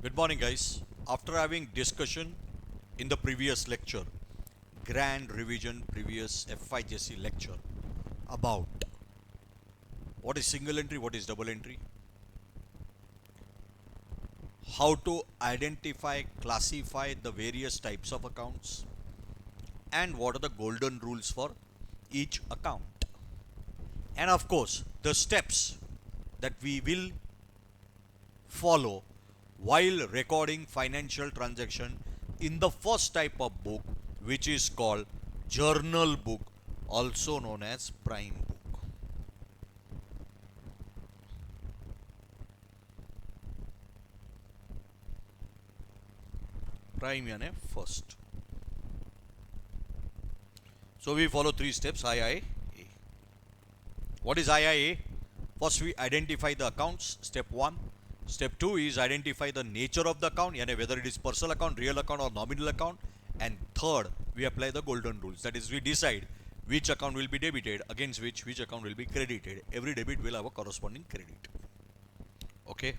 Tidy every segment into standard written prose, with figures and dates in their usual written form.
Good morning, guys. After having discussion in the previous lecture, grand revision previous FIJC lecture about what is single entry, what is double entry, how to identify, classify the various types of accounts, and what are the golden rules for each account. And of course, the steps that we will follow while recording financial transaction in the first type of book, which is called journal book, also known as prime book. Prime यानी first. So we follow three steps. IIA. What is IIA? First we identify the accounts. Step 1. Step 2 is identify the nature of the account, yani whether it is personal account, real account or nominal account. And third, we apply the golden rules. That is, we decide which account will be debited, against which account will be credited. Every debit will have a corresponding credit. Okay.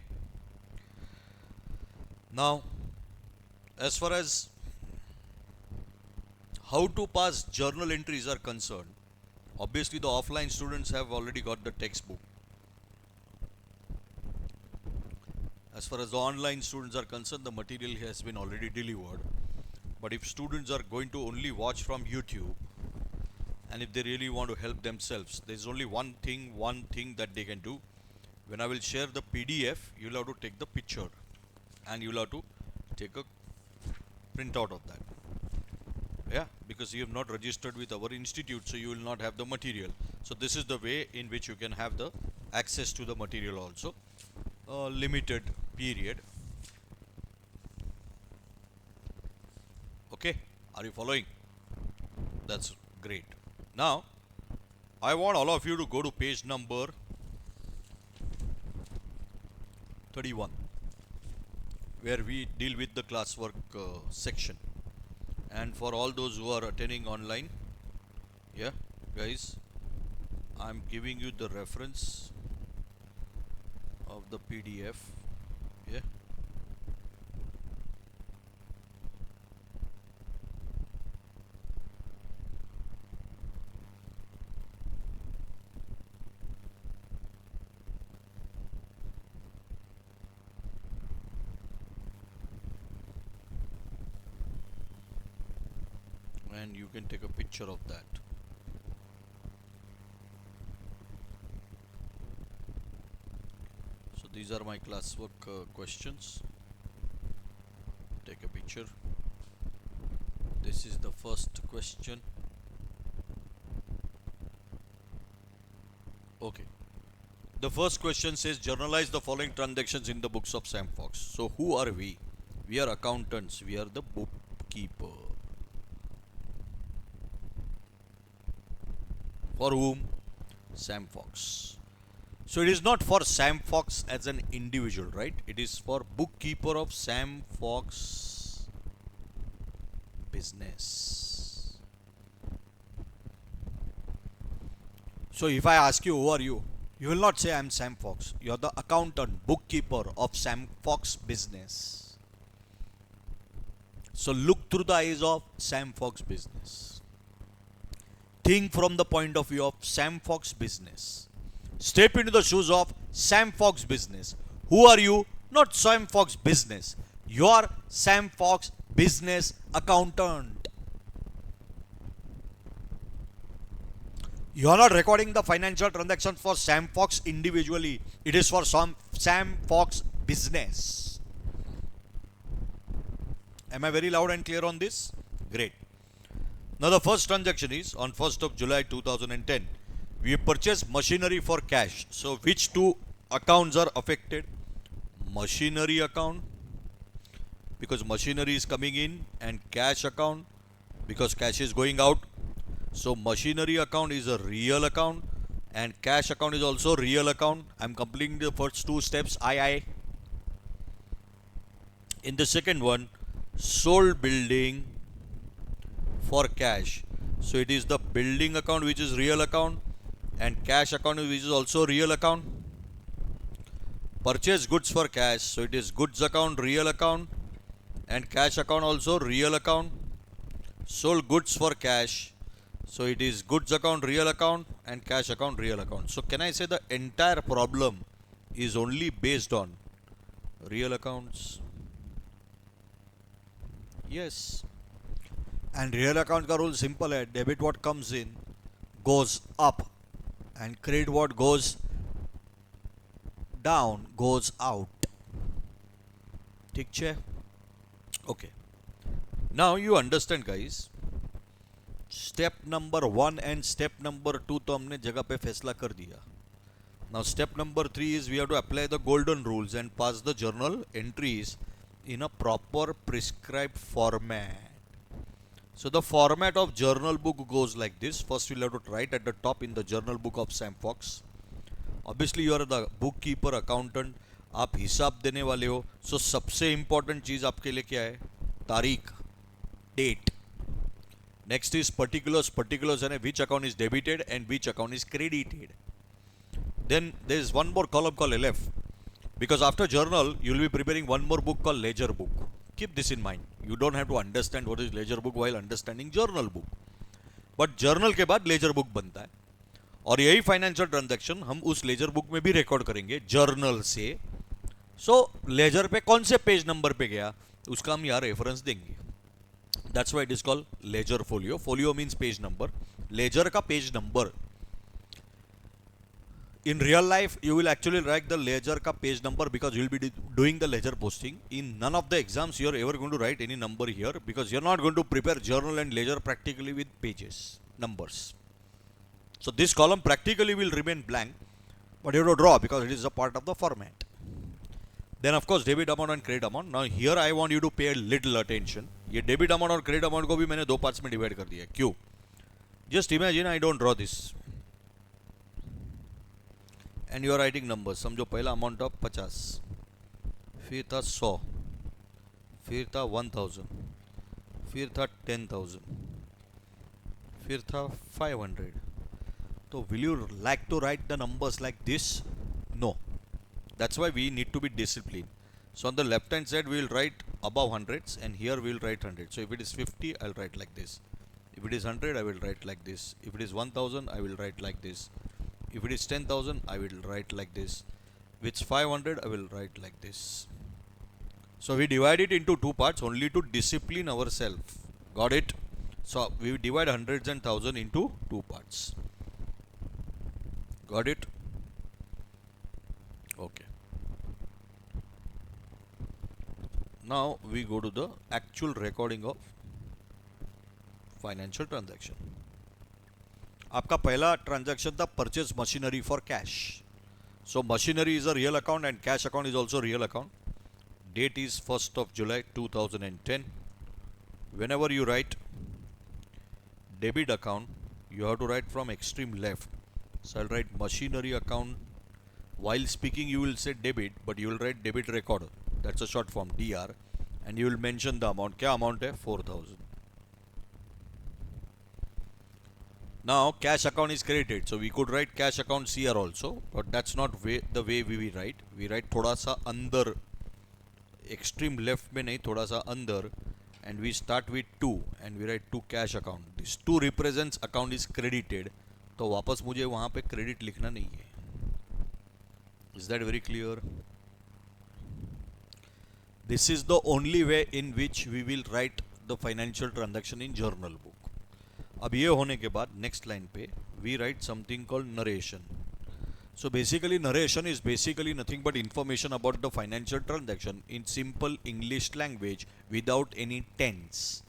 Now, as far as how to pass journal entries are concerned, obviously the offline students have already got the textbook. As far as the online students are concerned, the material has been already delivered. But if students are going to only watch from YouTube, and if they really want to help themselves, there is only one thing that they can do. When I will share the PDF, you will have to take the picture and you will have to take a printout of that. Yeah, because you have not registered with our institute, so you will not have the material. So this is the way in which you can have the access to the material also. Limited period. Okay, are you following? That's great. Now, I want all of you to go to page number 31, where we deal with the classwork section. And for all those who are attending online, yeah, guys, I'm giving you the reference of the PDF. Yeah. And you can take a picture of that. So these are my classwork questions. Take a picture. This is the first question. Okay. The first question says journalize the following transactions in the books of Sam Fox. So who are we? We are accountants. We are the bookkeeper. For whom? Sam Fox. So it is not for Sam Fox as an individual, right? It is for bookkeeper of Sam Fox business. So if I ask you, who are you? You will not say I am Sam Fox. You are the accountant, bookkeeper of Sam Fox business. So look through the eyes of Sam Fox business. Think from the point of view of Sam Fox business. Step into the shoes of Sam Fox business. Who are you? Not Sam Fox business. You are Sam Fox business accountant. You are not recording the financial transactions for Sam Fox individually. It is for Sam Fox business. Am I very loud and clear on this? Great. Now the first transaction is on 1st of July 2010. We purchased machinery for cash. So which two accounts are affected? Machinery account, because machinery is coming in, and cash account, because cash is going out. So machinery account is a real account and cash account is also real account. I'm completing the first two steps. II. In the second one, sold building for cash. So it is the building account which is real account and cash account which is also real account. purchase goods for cash, so it is goods account, real account, and cash account also real account. Sold goods for cash, so it is goods account, real account, and cash account, real account. So can I say the entire problem is only based on real accounts? Yes. And real account का rule simple है. Debit what comes in goes up, and credit what goes down goes out. ठीक है? Okay. Now you understand, guys. Step number 1 and step number 2 तो हमने जगह पे फैसला कर दिया. Now step number 3 is we have to apply the golden rules and pass the journal entries in a proper prescribed format. So the format of journal book goes like this. First we'll have to write at the top in the journal book of Sam Fox. Obviously you are the bookkeeper, accountant, आप हिसाब देने वाले हो. So सबसे important चीज़ आपके लिए क्या है? तारीख, date. Next is particulars. Particulars and which account is debited and which account is credited. Then there is one more column called LF, because after journal you will be preparing one more book called ledger book. Keep this in mind. You don't have to understand what is ledger book while understanding journal book. But journal के बाद ledger book बनता है, और यही financial transaction हम उस laser book में भी रिकॉर्ड करेंगे जर्नल से. सो लेजर पे कौन से पेज नंबर पे गया उसका हम यहाँ रेफरेंस देंगे. That's why it is called ledger folio. Folio means page number, ledger का page number. In real life, you will actually write the ledger ka page number because you will be doing the ledger posting. In none of the exams you are ever going to write any number here, because you are not going to prepare journal and ledger practically with pages, numbers. So this column practically will remain blank, but you have to draw because it is a part of the format. Then of course debit amount and credit amount. Now here I want you to pay a little attention. ये debit amount और credit amount को भी मैंने दो parts में divide कर दिया है. क्यों? Just imagine I don't draw this. And you are writing numbers. समझो पहला अमाउंट था 50, फिर था 100, फिर था 1000, फिर था 10,000, फिर था 500. तो will you like to write the numbers like this? No. That's why we need to be disciplined. So on the left hand side we will write above hundreds, and here we will write 100. So if it is 50, I will write like this. If it is 100, I will write like this. If it is 1000, I will write like this. If it is 10,000, I will write like this. If it's 500, I will write like this. So we divide it into two parts only to discipline ourselves. Got it? So we divide hundreds and thousand into two parts. Got it? Okay. Now we go to the actual recording of financial transaction. आपका पहला transaction था purchase machinery for cash. So machinery is a real account and cash account is also real account. Date is 1st of July 2010. Whenever you write debit account, you have to write from extreme left. So I'll write machinery account. While speaking you will say debit, but you will write debit record. That's a short form, DR, and you will mention the amount. क्या amount है? 4,000. Now cash account is credited, so we could write cash account CR also, but that's not the way we write. We write थोड़ा सा अंदर, extreme left में नहीं, थोड़ा सा अंदर, and we start with 2 and we write to cash account. This 2 represents account is credited, तो वापस मुझे वहाँ पे credit लिखना नहीं है. Is that very clear? This is the only way in which we will write the financial transaction in journal book. अब ये होने के बाद नेक्स्ट लाइन पे we write something called narration. So basically narration is basically nothing but information about the financial transaction in simple English language without any tense.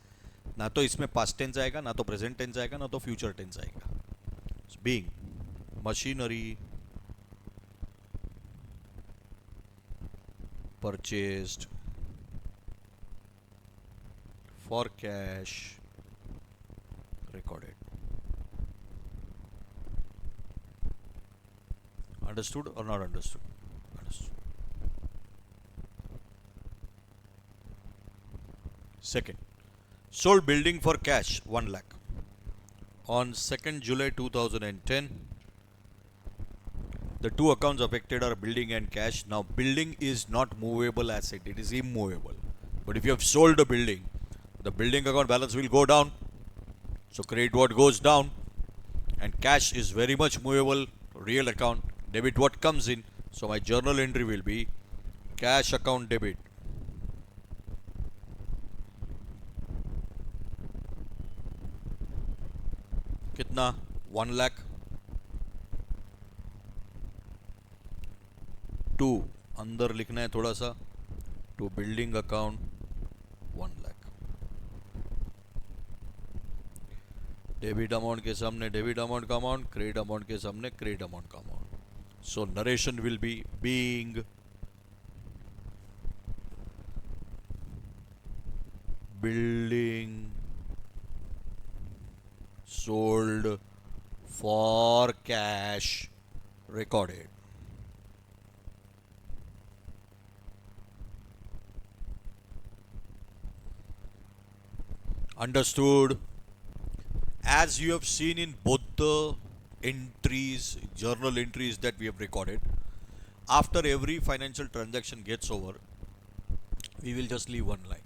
ना तो इसमें past tense आएगा, ना तो प्रेजेंट टेंस आएगा, ना तो फ्यूचर टेंस आएगा. Being machinery purchased for cash recorded. Understood or not understood? Understood. Second, sold building for cash 1 lakh on 2nd July 2010. The two accounts affected are building and cash. Now, building is not movable asset, it is immovable. But if you have sold a building, the building account balance will go down. So, credit what goes down, and cash is very much movable, real account. Debit what comes in. So, my journal entry will be cash account debit. कितना 1 lakh. To अंदर लिखना है थोड़ा सा. To building account 1 lakh. Debit amount के सामने debit amount का amount, credit amount के सामने क्रेडिट अमाउंट का amount. So narration will be being building sold for cash recorded. Understood? As you have seen in both the entries, journal entries that we have recorded, after every financial transaction gets over, we will just leave one line.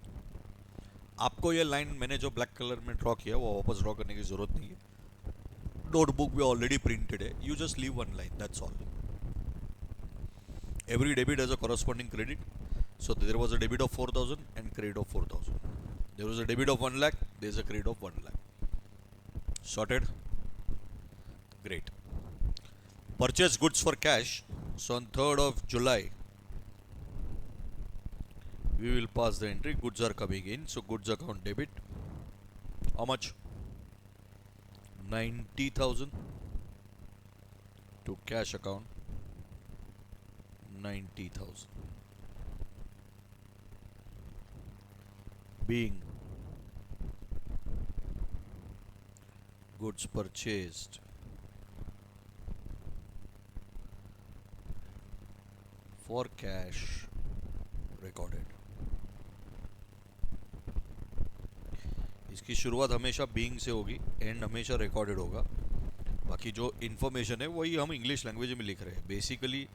आपको ये line मैंने जो black colour में draw किया वो वापस draw करने की जरूरत नहीं है. नोटबुक में ऑलरेडी प्रिंटेड है. You just leave one line, that's all. Every debit has a corresponding credit. So there was a debit of 4,000 and credit of 4,000. There was a debit of 1 lakh, there is a credit of 1 lakh. Sorted? Great. Purchase goods for cash. So on 3rd of July, we will pass the entry. Goods are coming in. So goods account debit. How much? 90,000 to cash account. 90,000. Being goods purchased for cash recorded. इसकी शुरुआत हमेशा being से होगी, and हमेशा recorded होगा. बाकी जो information है वही हम इंग्लिश लैंग्वेज में लिख रहे हैं. Basically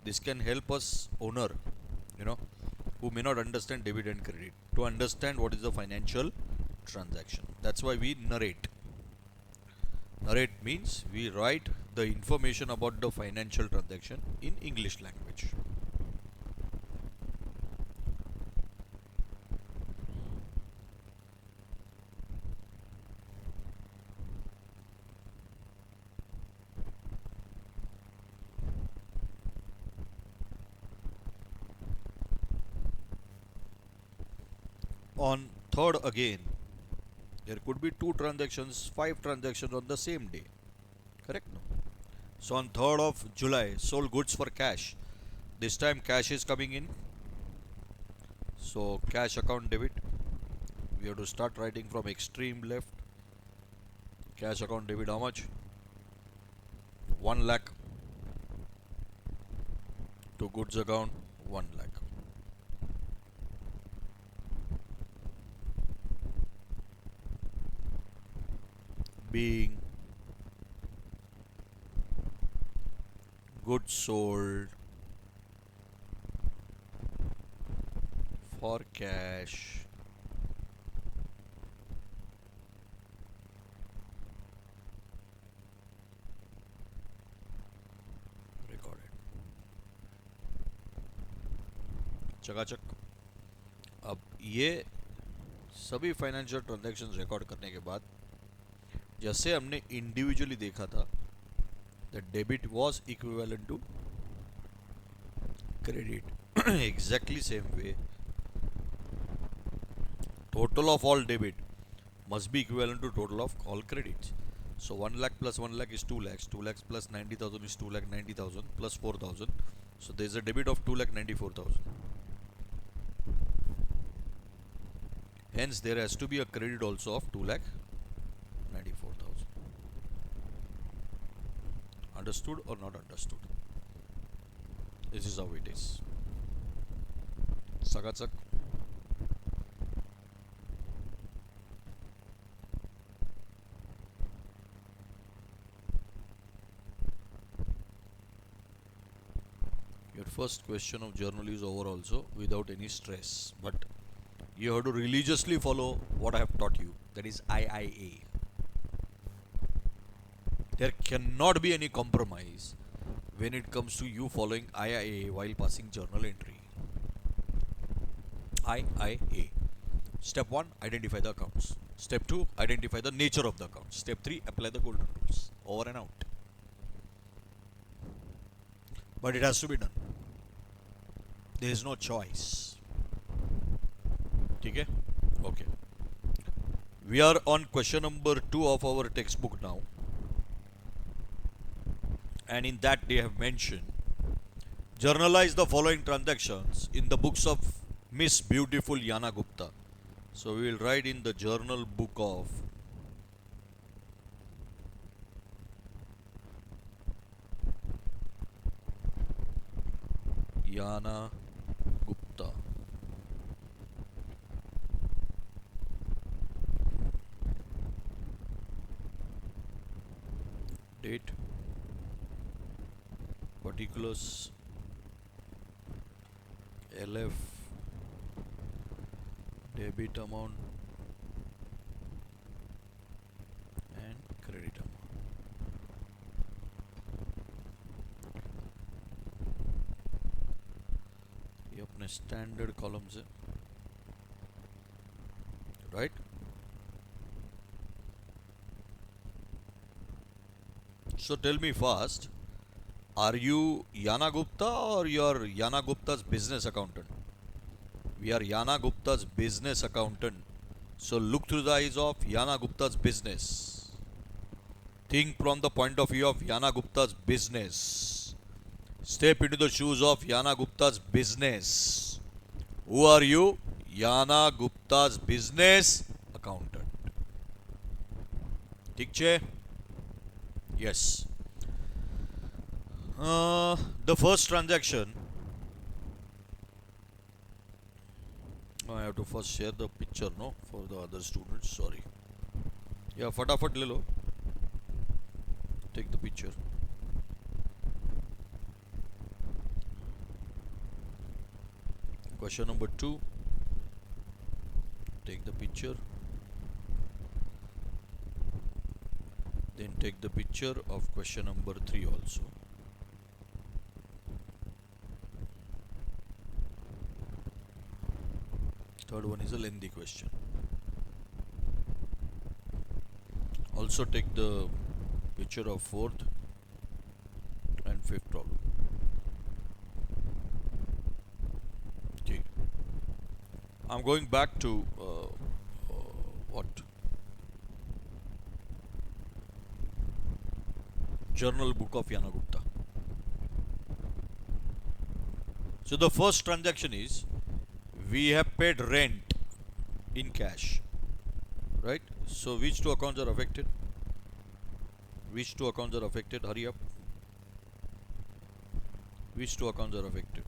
this can help us owner, who may not understand debit and credit, to understand what is the financial transaction. That's why we narrate. Narrate means we write the information about the financial transaction in English language. On 3rd again, there could be 2 transactions, 5 transactions on the same day. Correct? No? So on 3rd of July, sold goods for cash. This time cash is coming in. So cash account debit. We have to start writing from extreme left. Cash account debit how much? 1 lakh to goods account 1 lakh. Being goods sold for cash recorded. चकाचक. अब ये सभी financial transactions record करने के बाद, जैसे हमने individually देखा था, the debit was equivalent to credit. Exactly same way total of all debit must be equivalent to total of all credits. So 1 lakh plus 1 lakh is 2 lakhs. 2 lakhs plus 90,000 is 2 lakh 90,000 plus 4,000. So there is a debit of 2 lakh 94,000. Hence there has to be a credit also of 2 lakh 94,000. Understood or not understood? This is how it is. Sakatsak. first question of journal is over also without any stress. But you have to religiously follow what I have taught you. That is IIA. There cannot be any compromise when it comes to you following IIA while passing journal entry. IIA. Step 1, identify the accounts. Step 2, identify the nature of the account. Step 3, apply the golden rules. Over and out. But it has to be done. There is no choice. Okay? Okay. We are on question number 2 of our textbook now. And in that they have mentioned, journalize the following transactions in the books of Miss Beautiful Yana Gupta. So we will write in the journal book of Yana Gupta. Date, particulars, LF, debit amount and credit amount. ये अपने standard columns है, right? So tell me fast, are you Yana Gupta or you're Yana Gupta's business accountant? We are Yana Gupta's business accountant. So look through the eyes of Yana Gupta's business. Think from the point of view of Yana Gupta's business. Step into the shoes of Yana Gupta's business. Who are you? Yana Gupta's business accountant. ठीक छे? Yes. The first transaction. I have to first share the picture, no, for the other students. Sorry. Yeah, फटाफट ले लो. Take the picture. Question number 2. Take the picture. Then take the picture of question number 3 also. Third one is a lengthy question. Also take the picture of 4th and 5th problem. Okay. I'm going back to what? Journal book of Yana Gupta. So the first transaction is, we have paid rent in cash, right? So which two accounts are affected? Which two accounts are affected? Hurry up. Which two accounts are affected?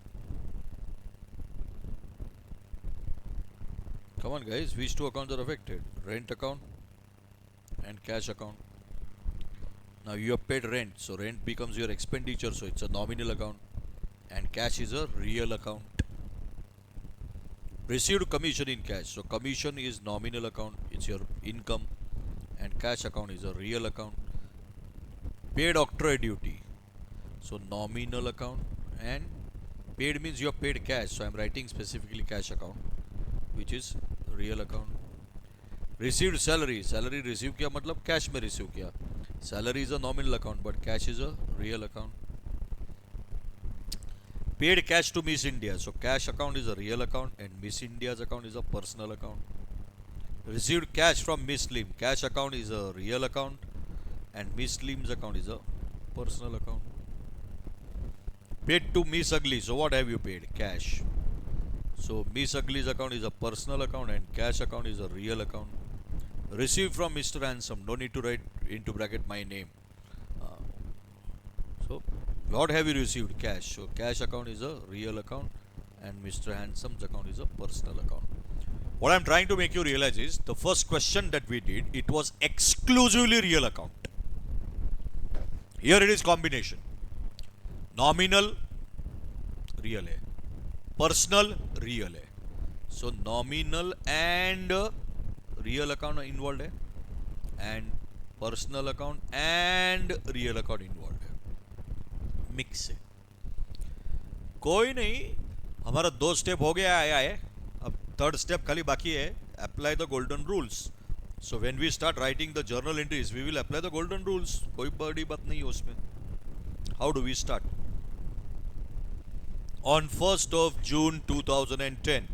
Come on guys, which two accounts are affected? Rent account and cash account. Now you have paid rent, so rent becomes your expenditure, so it's a nominal account, and cash is a real account. Received commission in cash, so commission is nominal account, it's your income, and cash account is a real account. Paid octroi duty, so nominal account, and paid means you have paid cash, so I am writing specifically cash account, which is real account. Received salary, salary receive किया मतलब cash में receive किया. Salary is a nominal account, but cash is a real account. Paid cash to Miss India, so cash account is a real account and Miss India's account is a personal account. Received cash from Miss Lim, cash account is a real account and Miss Lim's account is a personal account. Paid to Miss Ugly, so what have you paid? Cash. So Miss Ugly's account is a personal account and cash account is a real account. Received from Mr. Handsome, no need to write into bracket my name. So what have you received? Cash. So cash account is a real account and Mr. Handsome's account is a personal account. What I'm trying to make you realize is, the first question that we did, it was exclusively real account. Here it is combination. Nominal, real है, personal real है. So nominal and real account involve है, and personal account and real account involve है, mix है. कोई नहीं, हमारा 2 step हो गया आया है, अब थर्ड स्टेप खाली बाकी है. Apply the golden rules. So when we start writing the journal entries we will apply the golden rules. कोई बड़ी बात नहीं है उसमें. How do we start? On 1st of June 2010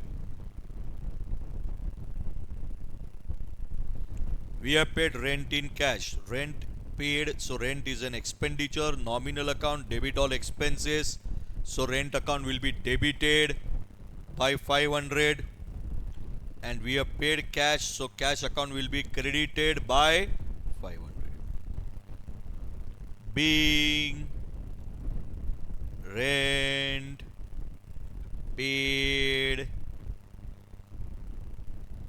we have paid rent in cash. Rent paid, so rent is an expenditure. Nominal account, debit all expenses, so rent account will be debited by 500, and we have paid cash, so cash account will be credited by 500. Being rent paid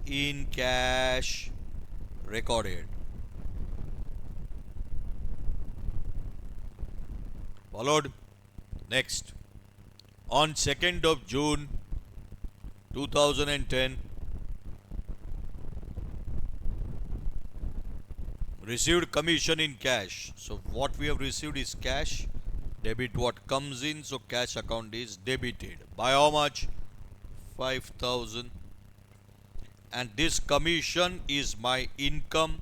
in cash recorded. Followed. Next, on 2nd of June 2010 received commission in cash. So what we have received is cash. Debit what comes in, so cash account is debited by how much? 5,000. And this commission is my income.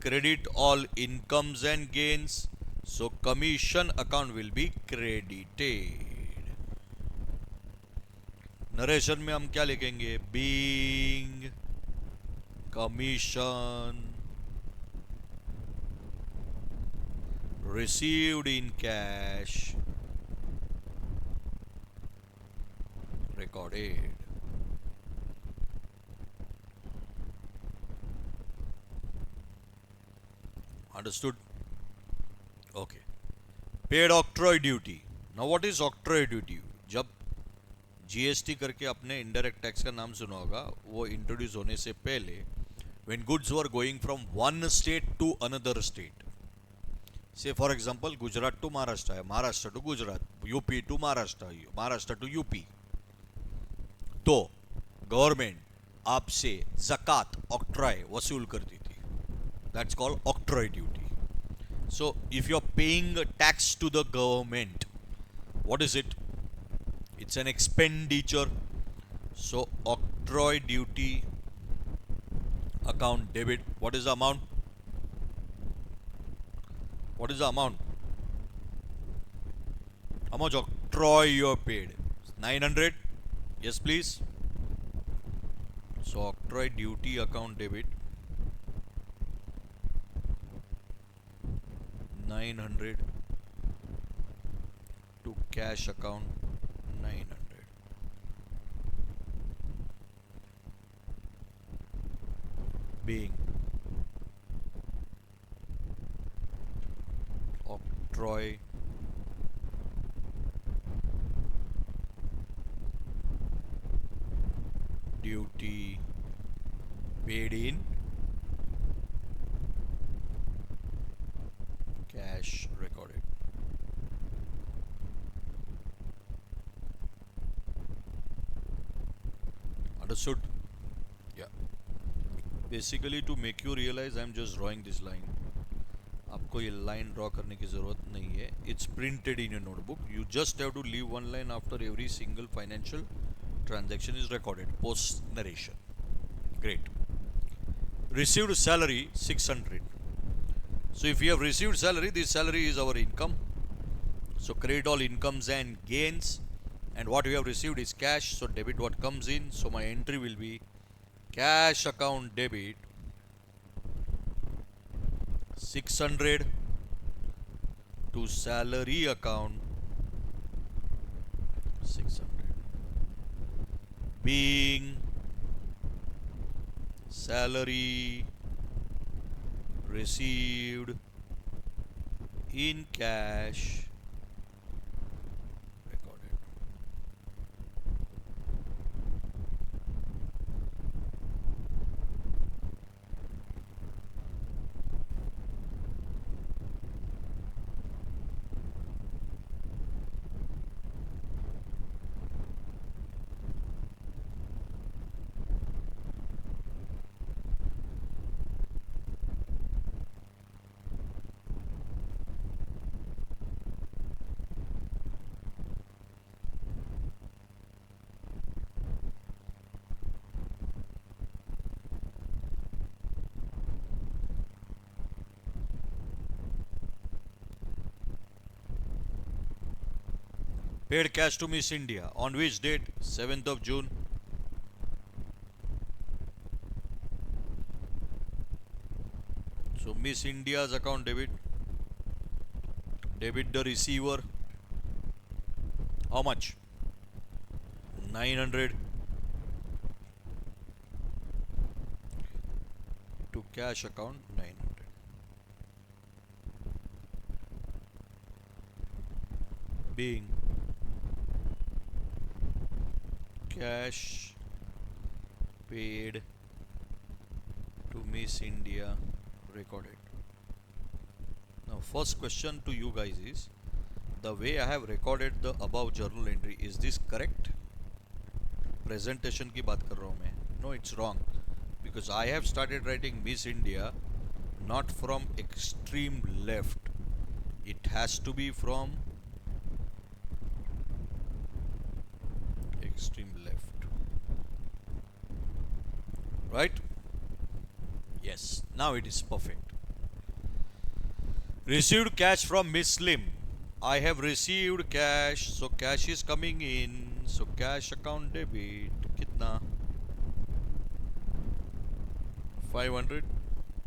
Credit all incomes and gains, so commission account will be credited. Narration में हम क्या लिखेंगे? Being commission received in cash recorded. Understood? Okay. Paid octroi duty. Now what is octroi duty? जब GST करके आपने indirect tax का नाम सुना होगा, वो इंट्रोड्यूस होने से पहले when goods were going from one state to another state, say for example Gujarat to Maharashtra है, Maharashtra to Gujarat, UP to Maharashtra, Maharashtra to UP, तो गवर्नमेंट आपसे ज़कात ऑक्ट्रॉय वसूल करती थी. That's called octroi duty. So if you are paying tax to the government, what is it? It's an expenditure. So octroi duty account debit. What is the amount? What is the amount? How much octroi you are paid? 900. Yes, please. So octroi duty account debit 900 to cash account 900. Being octroi duty paid in cash recorded. Understood? Yeah. Basically to make you realize I am just drawing this line. आपको ये line draw करने की ज़रूरत नहीं है. It's printed in your notebook. You just have to leave one line after every single financial transaction is recorded. Post narration. Great. Received salary 600. So if you have received salary, this salary is our income. So credit all incomes and gains. And what we have received is cash, so debit what comes in, so my entry will be cash account debit 600 to salary account 600, being salary received in cash recorded. Paid cash to Miss India. On which date? 7th of June. So Miss India's account debit. Debit the receiver. How much? 900 to cash account 900. Being cash paid to Miss India recorded. Now first question to you guys is, the way I have recorded the above journal entry, is this correct? Presentation की बात कर रहा हूँ मैं. No, it's wrong, because I have started writing Miss India not from extreme left. It has to be from extreme left. Right? Yes, now it is perfect. Received cash from Miss Slim. I have received cash, so cash is coming in. So cash account debit. Kitna? 500.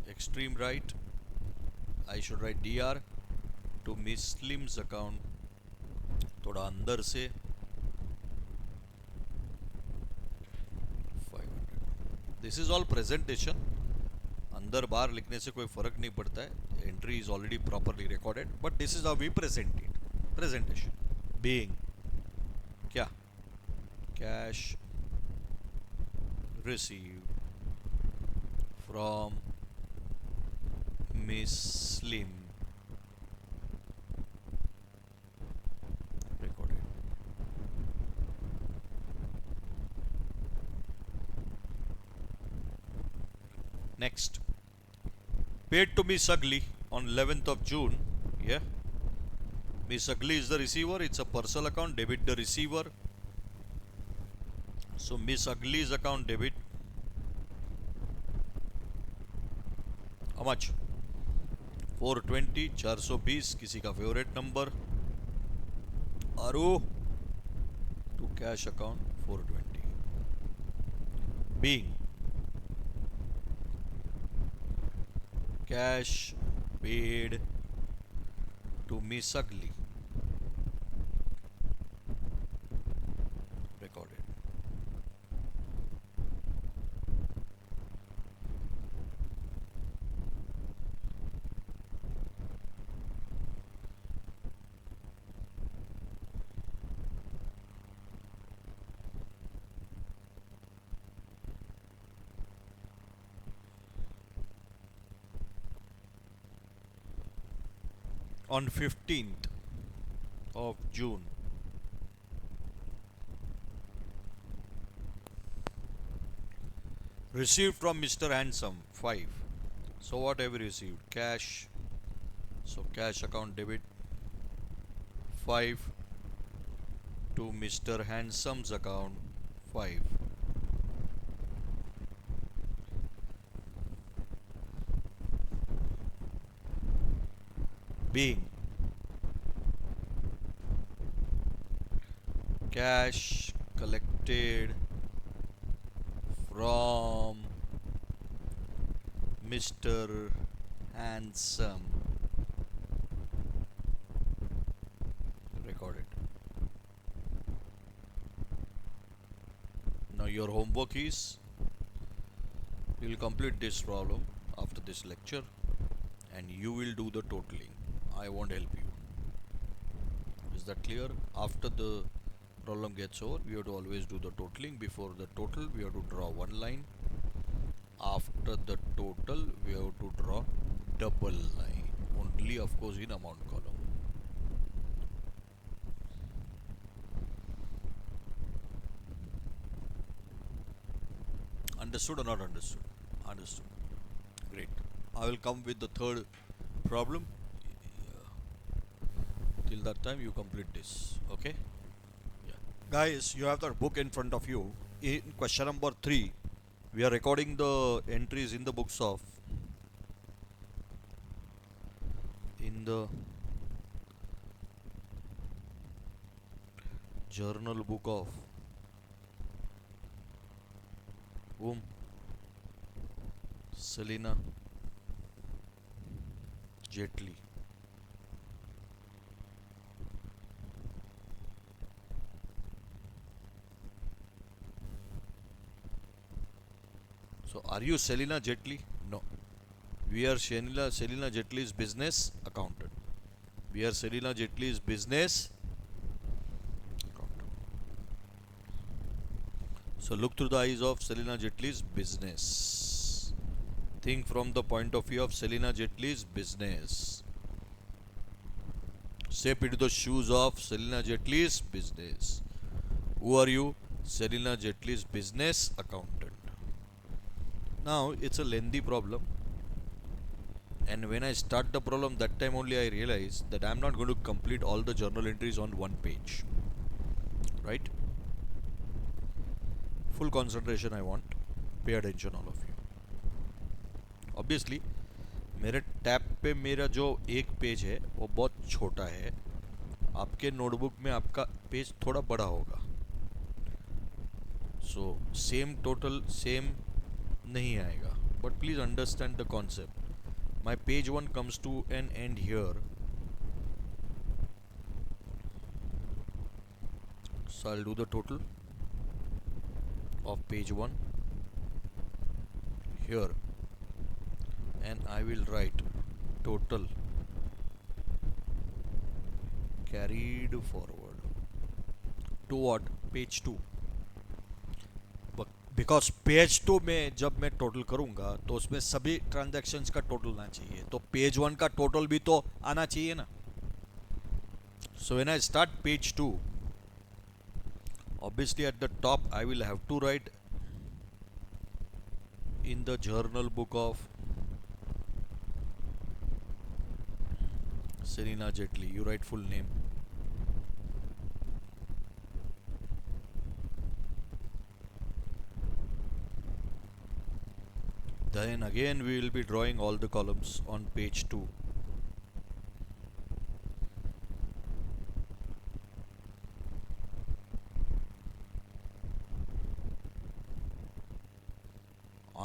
Extreme right. I should write DR to Miss Slim's account. थोड़ा अंदर से 500. This is all presentation. अंदर बाहर लिखने से कोई फर्क नहीं पड़ता है. Entry is already properly recorded, but this is how we present it. Presentation being क्या? Cash received from Miss Slim recorded. Next, paid to Miss Ugly on 11th of June. Yeah, Miss Ugly is the receiver. It's a personal account. Debit the receiver. So Miss Ugly's account debit. How much? 420. 420 किसी का favourite number. आरू to cash account 420. Being cash paid to Miss Ugly recorded. On 15th of June, received from Mr. Handsome 5. So what have we received? Cash. So cash account debit 5 to Mr. Handsome's account 5. Being cash collected from Mr. Handsome recorded. Now your homework is, you will complete this problem after this lecture and you will do the totaling. I won't help you. Is that clear? After the problem gets over, we have to always do the totaling. Before the total, we have to draw one line. After the total, we have to draw double line. Only, of course, in amount column. Understood or not understood? Understood. Great. I will come with the third problem. Till that time, you complete this. Okay? Yeah. Guys, you have the book in front of you. In question number 3, we are recording the entries in the books of journal book of whom? Selina Jetli. So are you Selina Jetli? No. We are Selina Jetli's business accountant. We are Selina Jetli's business accountant. So look through the eyes of Selina Jetli's business. Think from the point of view of Selina Jetli's business. Step into the shoes of Selina Jetli's business. Who are you? Selina Jetli's business accountant. Now it's a lengthy problem, and when I start the problem, that time only I realize that I'm not going to complete all the journal entries on one page, right? Full concentration I want. Pay attention all of you. Obviously मेरे tab पे मेरा जो एक page है वो बहुत छोटा है. आपके नोटबुक में आपका पेज थोड़ा बड़ा होगा. सो सेम टोटल सेम नहीं आएगा, but please understand the concept. My page 1 comes to an end here, so I'll do the total of page 1 here, and I will write total carried forward to what? Page 2. Because page 2 में जब मैं total करूंगा तो उसमें सभी transactions का total आना चाहिए, तो पेज 1 का टोटल भी तो आना चाहिए ना. So when I start page 2, obviously at the top I will have to write in the journal book of Selina Jetli. You write full name. Then again we will be drawing all the columns on page 2.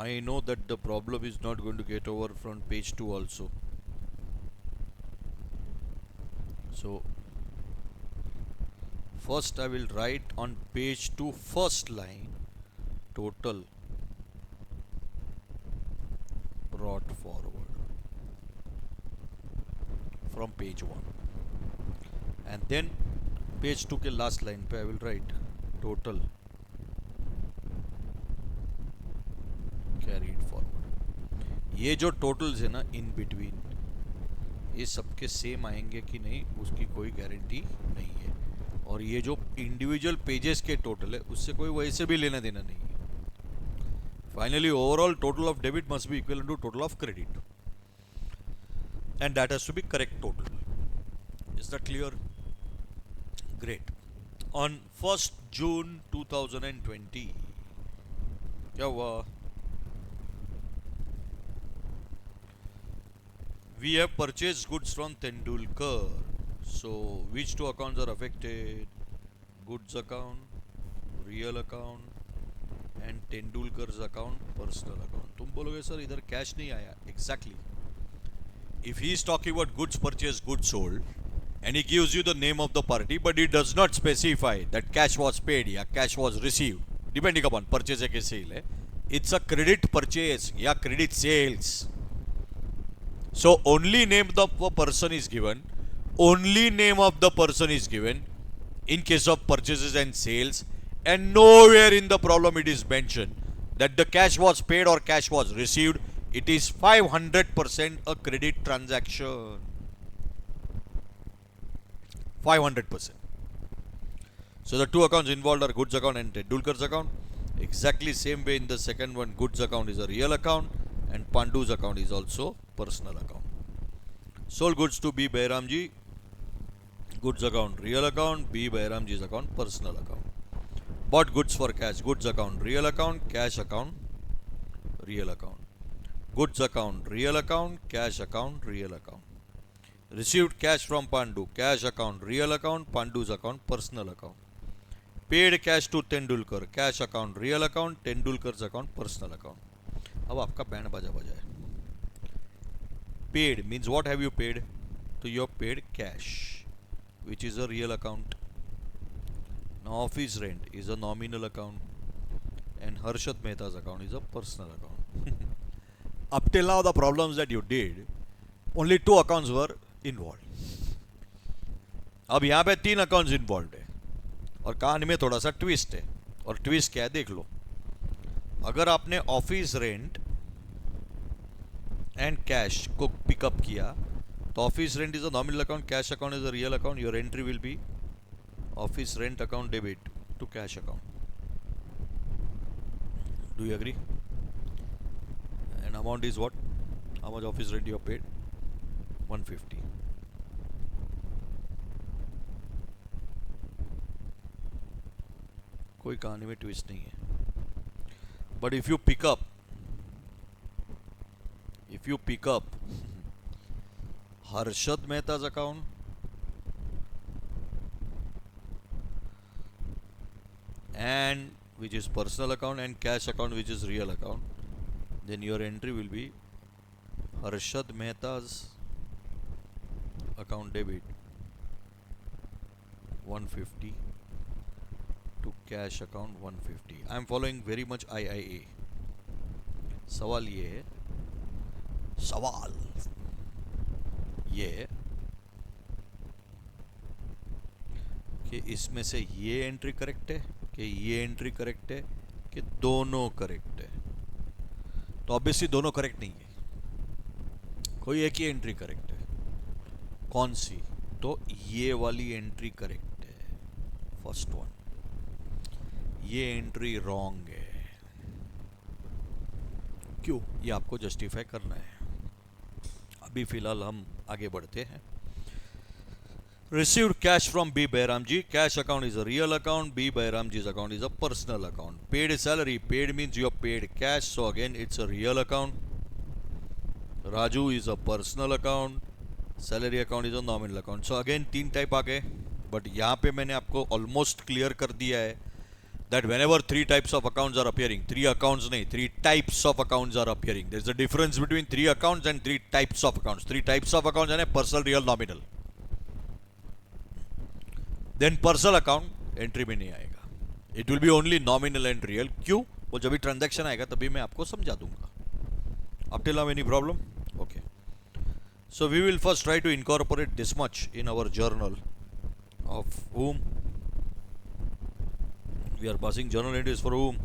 I know that the problem is not going to get over from page 2 also. So first I will write on page 2 first line total brought forward from page 1, and then page 2 के last line पे I will write total carried forward. ये जो totals है ना in between, ये सबके same आएंगे कि नहीं उसकी कोई गारंटी नहीं है, और ये जो इंडिविजुअल पेजेस के टोटल है उससे कोई वैसे भी लेना देना नहीं है. Finally, overall total of debit must be equivalent to total of credit, and that has to be correct total. Is that clear? Great. On 1st June 2020, क्या हुआ? We have purchased goods from Tendulkar. So, which two accounts are affected? Goods account, real account, and Tendulkar's account, personal account. तुम बोलोगे sir इधर cash नहीं आया. Exactly. If he is talking about goods purchased, goods sold, and he gives you the name of the party, but he does not specify that cash was paid या cash was received, depending upon purchase है कि sale है, it's a credit purchase या credit sales. So only name of the person is given. Only name of the person is given in case of purchases and sales, and nowhere in the problem it is mentioned that the cash was paid or cash was received. It is 500% a credit transaction. 500%. So the two accounts involved are goods account and Tendulkar's account. Exactly same way in the second one, goods account is a real account and Pandu's account is also personal account. Sold goods to B. Bairamji, goods account real account, B. Bairamji's account personal account. Bought goods for cash, goods account real account, cash account real account. Goods account real account, cash account real account. Received cash from Pandu, cash account real account, Pandu's account personal account. Paid cash to Tendulkar, cash account real account, Tendulkar account personal account. अब आपका band बाजा बजाए. Paid means what have you paid? तो you have paid cash which is a real account. Now office rent is a nominal account and Harshad Mehta's account is a personal account. Up till now the problems that you did, only 2 accounts were involved. अब यहाँ पे 3 accounts involve है और कहानी में थोड़ा सा twist है. और ट्विस्ट क्या है देख लो. अगर आपने ऑफिस रेंट एंड कैश को पिकअप किया तो office rent is a nominal account, cash account is a real account. Your entry will be office rent account debit to cash account. Do you agree? And amount is what? How much office rent you have paid? 150. कोई कहानी में twist नहीं है. But if you pick up Harshad Mehta's account and which is personal account and cash account which is real account, then your entry will be Harshad Mehta's account debit 150 to cash account 150. I am following very much IIA. सवाल ये है, सवाल ये कि इसमें से ये entry correct है कि ये एंट्री करेक्ट है कि दोनों करेक्ट है. तो ऑब्वियसली दोनों करेक्ट नहीं है, कोई एक ही एंट्री करेक्ट है. कौन सी? तो ये वाली एंट्री करेक्ट है, फर्स्ट वन. ये एंट्री रॉन्ग है. क्यों? ये आपको जस्टिफाई करना है. अभी फिलहाल हम आगे बढ़ते हैं. Received cash from B. Bairamji. Cash account is a real account. B. Bairamji's account is a personal account. Paid salary. Paid means you have paid cash. So again, it's a real account. Raju is a personal account. Salary account is a nominal account. So again, 3 type आ गए. But यहाँ पे मैंने आपको almost clear कर दिया है that whenever 3 types of accounts are appearing, 3 accounts नहीं, 3 types of accounts are appearing. There is a difference between 3 accounts and 3 types of accounts. 3 types of accounts यानी personal, real, nominal. Then personal account entry में नहीं आएगा. It will be only nominal and real. क्यों? वो जब भी transaction आएगा तभी मैं आपको समझा दूंगा. Up till now any problem? Okay. So we will first try to incorporate this much in our journal of whom we are passing journal entries for whom?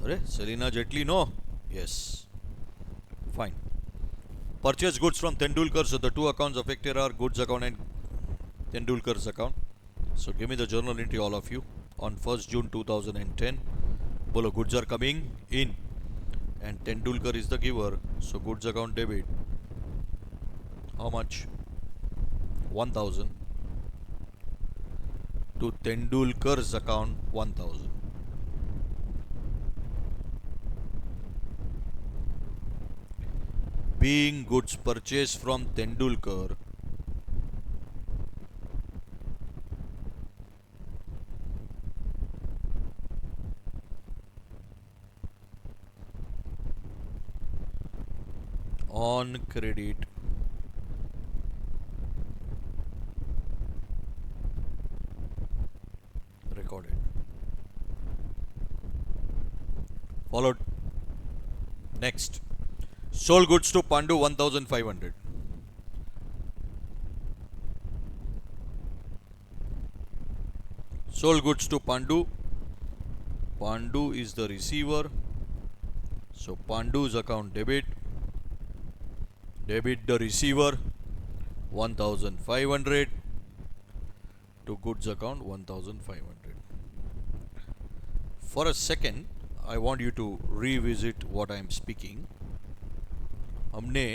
Arey, Selina Jetli, no? Yes. Fine. Purchase goods from Tendulkar. So the 2 accounts affected are goods account and Tendulkar's account. So give me the journal entry, all of you. On 1st June 2010, bolo goods are coming in and Tendulkar is the giver. So goods account debit. How much? 1000 to Tendulkar's account 1000. Being goods purchased from Tendulkar on credit recorded. Followed. Next. Sold goods to Pandu 1500. Sold goods to Pandu. Pandu is the receiver. So Pandu's account debit. Debit the receiver 1500 to goods account 1500. For a second, I want you to revisit what I am speaking. हमने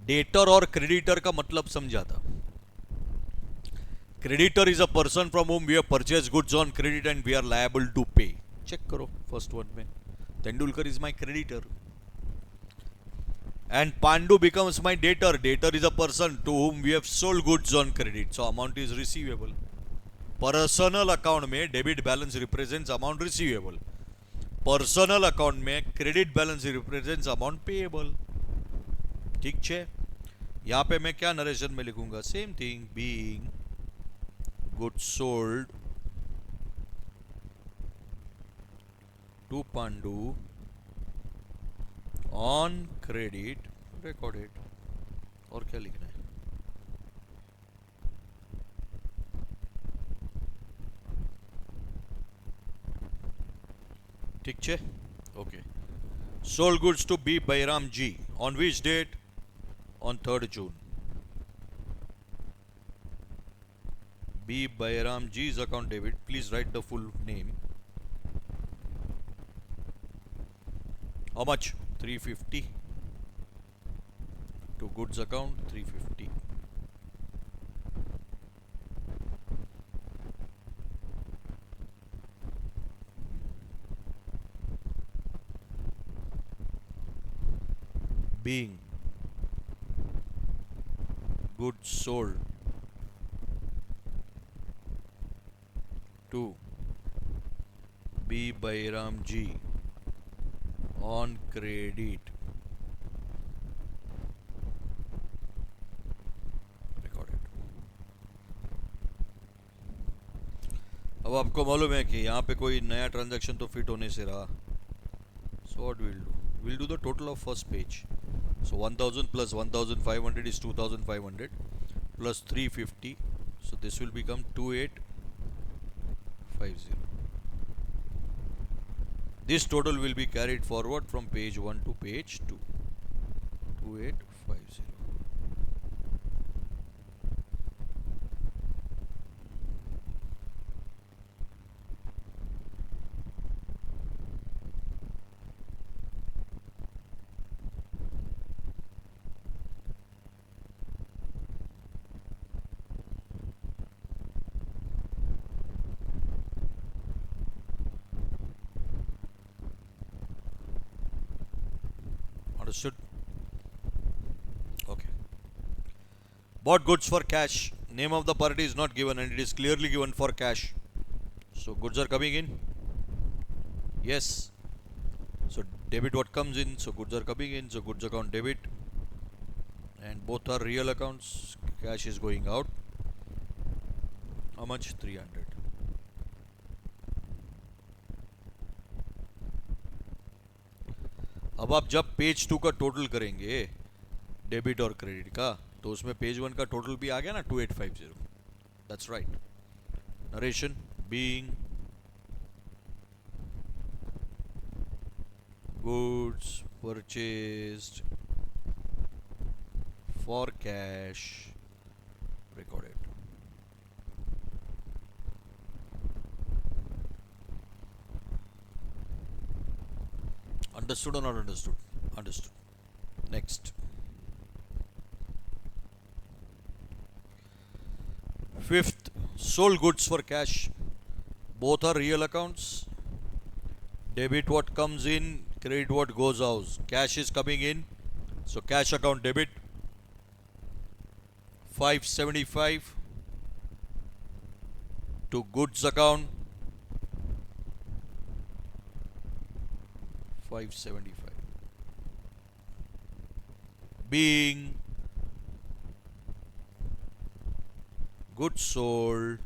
debtor और creditor का मतलब समझा था. Creditor is a person from whom we have purchased goods on credit and we are liable to pay. Check करो first one में. Tendulkar is my creditor and Pandu becomes my debtor. Debtor is a person to whom we have sold goods on credit. So amount is receivable. Personal account में debit balance represents amount receivable, personal account में credit balance represents amount payable. ठीक है. यहां पे मैं क्या narration में लिखूंगा? Same thing, being goods sold to Pandu on credit recorded. और क्या लिखना है? ठीक है. Okay. Sold goods to B Bairam ji on which date? On 3rd June. B. Bayram G's account debit. Please write the full name. How much? 350. To goods account 350. Being goods sold to B. Bayram G on credit recorded. अब आपको मालूम है कि यहाँ पे कोई नया transaction तो फिट होने से रहा. So what we'll do the total of first page. So 1000 plus 1500 is 2500 plus 350. So this will become 2850. This total will be carried forward from page 1 to page 2. 2850. Understood? Okay. Bought goods for cash. Name of the party is not given and it is clearly given for cash. So goods are coming in. Yes. So debit what comes in. So goods are coming in. So goods account debit. And both are real accounts. Cash is going out. How much? 300. अब आप जब page 2 का total करेंगे debit और credit का, तो उसमें page 1 का टोटल भी आ गया ना 2850. That's right. Narration being goods purchased for cash recorded. Understood or not understood? Understood. Next. Fifth, sold goods for cash. Both are real accounts. Debit what comes in, credit what goes out. Cash is coming in. So cash account debit 575 to goods account 575. Being goods sold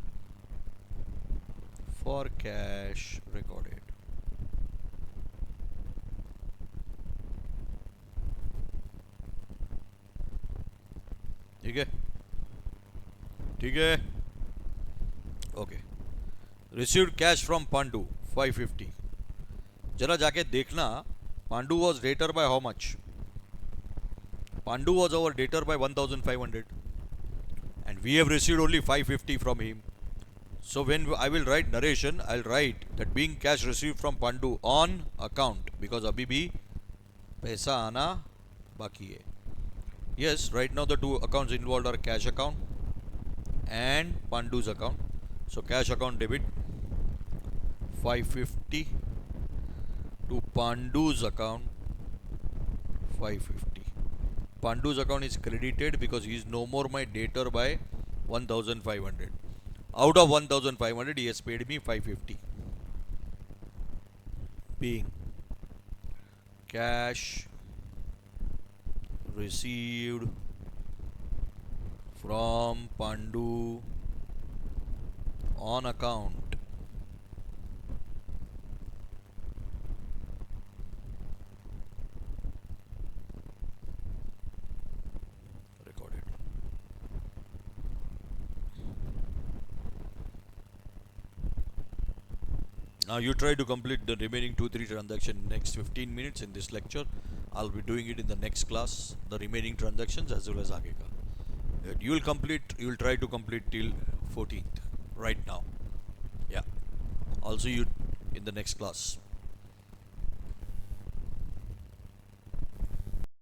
for cash recorded. ठीक है? ठीक है? Okay. Received cash from Pandu 550. जरा जाके देखना, Pandu was debtor by how much? Pandu was our debtor by 1500 and we have received only 550 from him. So when I will write narration, I'll write that being cash received from Pandu on account, because अभी भी पैसा आना बाकी है. Yes, right now the two accounts involved are cash account and Pandu's account. So cash account debit 550 to Pandu's account 550. Pandu's account is credited because he is no more my debtor by 1500. Out of 1500, he has paid me 550. Being cash received from Pandu on account. Recorded. Now you try to complete the remaining 2-3 transactions in next 15 minutes in this lecture. I'll be doing it in the next class, the remaining transactions as well as Ageka. You will try to complete till 14th right now. Yeah. I'll see you in the next class.